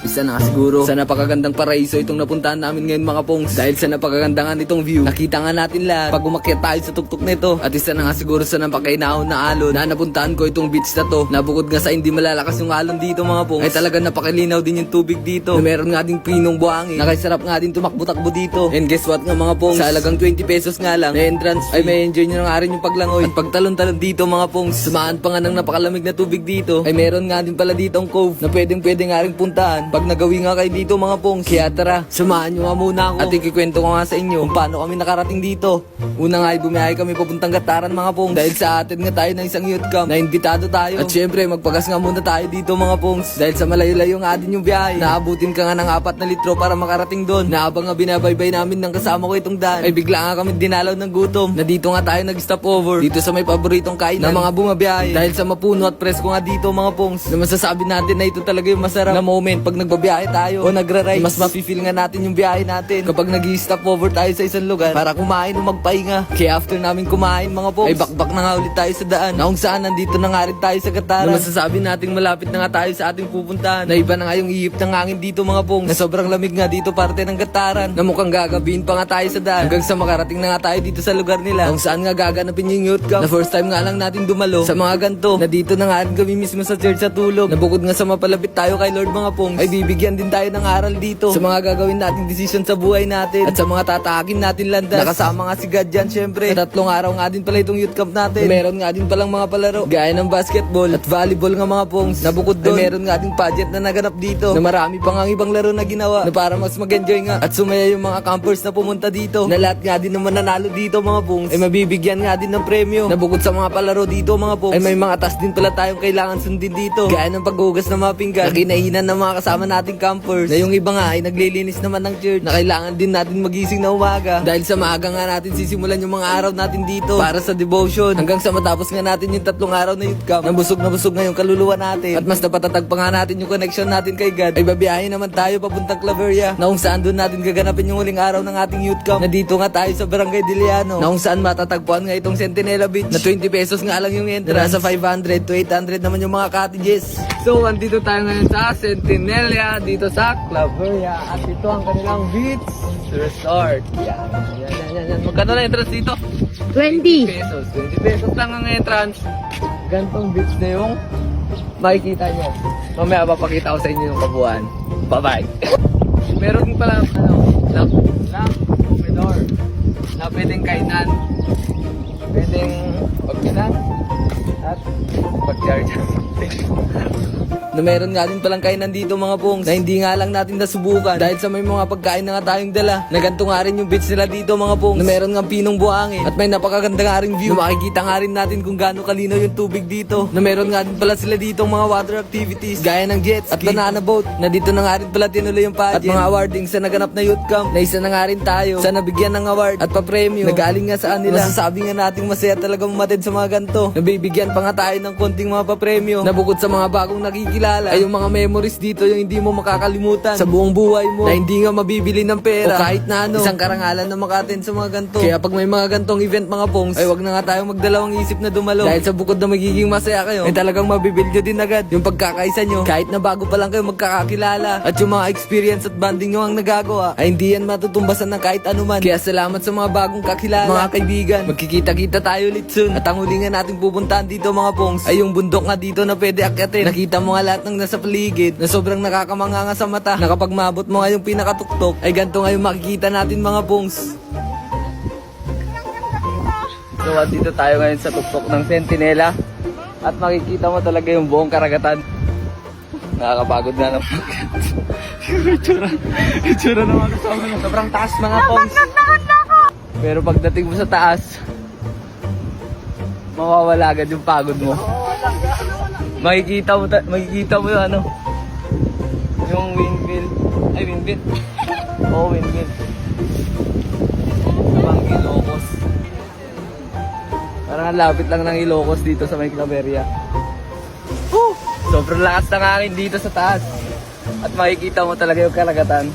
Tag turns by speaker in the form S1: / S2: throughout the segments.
S1: Isa na siguro sa napakagandang paraiso itong napuntahan namin ngayon mga pongs. Dahil sa napakagandangan itong view, nakita nga natin lahat pag umakyat tayo sa tuktok nito. At isa na nga siguro sa napakainahon na alon na napuntahan ko itong beach na to, na bukod nga sa hindi malalakas yung alon dito mga pongs, ay talagang napakilinaw din yung tubig dito, na meron nga ding pinong buhangin, nakasarap nga din tumakbo-takbo dito. And guess what nga mga pongs, sa halagang 20 pesos nga lang na entrance fee, ay may enjoy nyo nga rin yung paglangoy at pagtalon-talon dito mga pongs. Sumaan pa nga ng napakalamig na tubig dito, ay meron nga din pala dito ang cove na pwede nga rin puntahan pag nagawi nga kayo dito mga pongs. Kaya tara, samahan nyo nga muna ako at ikikwento ko nga sa inyo kung paano kami nakarating dito. Una nga ay bumiyahe kami papuntang Gataran mga pongs, dahil sa atin nga tayo ng isang youth camp na invitado tayo. At syempre magpagas nga muna tayo dito mga pongs, dahil sa malayo-layo nga din yung biyahe. Naabutin ka nga ng 4 na litro para makarating doon, na habang nga binabaybay namin ng kasama ko itong daan, ay bigla nga kami dinalaw ng gutom, na dito nga tayo nag-stop over dito sa may paboritong kainan ng mga bumabiyahe. Dahil sa mapuno at presko nga dito mga pongs, na masasabi natin na ito talaga yung masarap na moment pag nagbabiyahe tayo o nagra-ride. Mas mafe-feel nga natin yung biyahe natin kapag nag-stop over tayo sa isang lugar para kumain o magpahinga. Kaya after namin kumain mga pongs, ay bakbak na nga ulit tayo sa daan, na kung saan nandito na nga rin tayo sa Gataran, na masasabi nating malapit na nga tayo sa ating pupuntahan, na iba na nga yung ihip ng hangin dito mga pongs, na sobrang lamig nga dito parte ng Gataran, na mukhang gagabihin pa nga tayo sa daan hanggang sa makarating na nga tayo dito sa lugar nila, kung saan nga gaganapin yung youth camp, na first time nga lang natin dumalo sa mga ganto, na dito na nga rin kami mismo sa church sa tulog, na bukod nga sa mapalapit tayo kay Lord mga pongs, ay bibigyan din tayo ng aral dito sa mga gagawin nating decision sa buhay natin at sa mga tatahakin natin landas. Nakasama nga si God dyan syempre. At 3 araw nga din pala itong youth camp natin. Meron nga din palang mga palaro gaya ng basketball at volleyball nga mga pongs, na bukod doon meron nga din pageant na naganap dito, na marami pa nga ibang laro na ginawa, na para mas mag-enjoy nga at sumaya yung mga campers na pumunta dito, na lahat nga din naman nanalo dito mga pongs, ay mabibigyan nga din ng premyo, na bukod sa mga palaro dito mga pongs, ay may mga task din pala tayong kailangan sundin dito, gaya ng paghugas ng mga pinggan na kinainan ng mga kasama nating campers, na yung iba nga ay naglilinis naman ng church, na kailangan din natin magising na umaga dahil sa maaga nga natin sisimulan yung mga araw natin dito para sa devotion, hanggang sa matapos nga natin yung 3 araw na youth camp, na busog nga yung kaluluwa natin at mas napatatag pa nga natin yung connection natin kay God, ay babiyahin naman tayo papuntang Claveria, na kung saan doon natin gaganapin yung huling araw ng ating youth camp, na dito nga tayo sa Barangay Diliano, na kung saan matatagpuan nga itong Centinela Beach, na 20 pesos nga lang yung entrance, sa 500 to 800 naman yung mga cottages. So andito tayo ngayon sa Centinela dito sa Claveria, at ito ang kanilang beach resort. Yan. Magkano na entrance dito?
S2: 20
S1: pesos. 20 pesos lang ang entrance. Gantong beach na yung makikita nyo. Mamaya papakita ko sa inyo yung kabuuan. Bye-bye. Meron pala lamp door na pwedeng kainan, pwedeng pagkinan at pag-charge. Na meron nga din palang kainan dito mga pongs, na hindi nga lang natin nasubukan dahil sa may mga pagkain na nga tayong dala, na ganito nga rin yung beach nila dito mga pongs, na meron nga pinong buhangin at may napakaganda nga ring view, na makikita nga rin natin kung gaano kalinaw yung tubig dito, na meron nga din pala sila dito mga water activities gaya ng jet ski at banana boat, na dito na nga rin pala tinuloy yung pageant at mga awarding sa naganap na youth camp, na isa na nga rin tayo sa nabigyan ng award at pa-premyo na galing nga sa kanila. Masasabi nga natin masaya talaga umatid sa mga ganito, nabibigyan pa nga tayo ng konting mga pa-premyo, na bukod sa mga bagong nakikilala ay yung mga memories dito yung hindi mo makakalimutan sa buong buhay mo, na hindi nga mabibili ng pera o kahit na ano, isang karangalan na makatin sa mga ganito. Kaya pag may mga gantong event mga pongs, ay wag na nga tayong magdalawang isip na dumalo, dahil sa bukod na magiging masaya kayo, ay talagang mabibuild nyo din agad yung pagkakaisa nyo kahit na bago pa lang kayo magkakakilala, at yung mga experience at bonding nyo ang nagagawa ay hindi yan matutumbasan ng kahit anuman. Kaya salamat sa mga bagong kakilala mga kaibigan. Magkikita-kita tayo ulit soon, at ang hulingan nating pupuntahan dito mga pongs ay yung bundok nga dito na pwede akyatin. Nakita mo nga lahat ng nasa paligid, na sobrang nakakamanganga sa mata, na kapag maabot mo nga yung pinakatuktok ay ganito nga yung makikita natin mga pongs. So dito tayo ngayon sa tuktok ng Centinela, at makikita mo talaga yung buong karagatan. Nakakapagod na naman. Itsura na mga kasama na. Sobrang taas mga pongs. Pero pagdating mo sa taas, mawawala agad yung pagod mo. Makikita mo yung ano, yung windmill. Ay, windmill. Oo, windmill. Namang Ilocos. Parang ang lapit lang ng Ilocos dito sa may Claveria. Sobrang lakas ng hangin dito sa taas. At makikita mo talaga yung karagatan.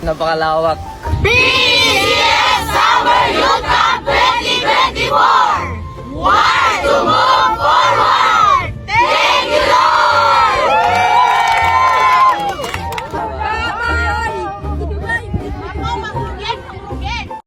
S1: Napakalawak.
S2: BCS Summer Youth Camp 2024! Why to move?